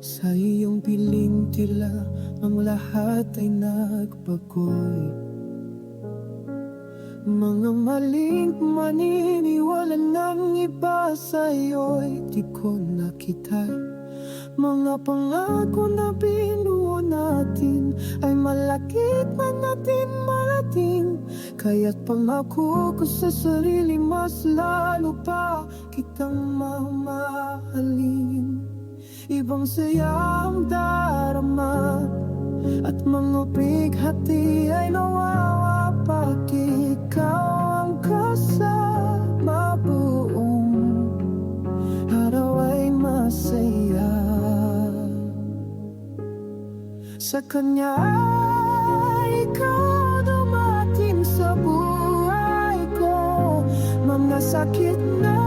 Sa iyong piling tila ang lahat ay nagbagoy. Mga maling maniniwala ng iba sa'yo'y di ko nakita. Mga pangako na binuo natin ay malakit na natin marating. Kaya't pangako ko sa sarili, mas lalo pa kitang mamahalin. Ibang saya ang darama at mga bighati ay nawawa pag ikaw ang kasama. Buong araw ay masaya. Sa kanya ay ikaw dumating sa buhay ko. Mga sakit na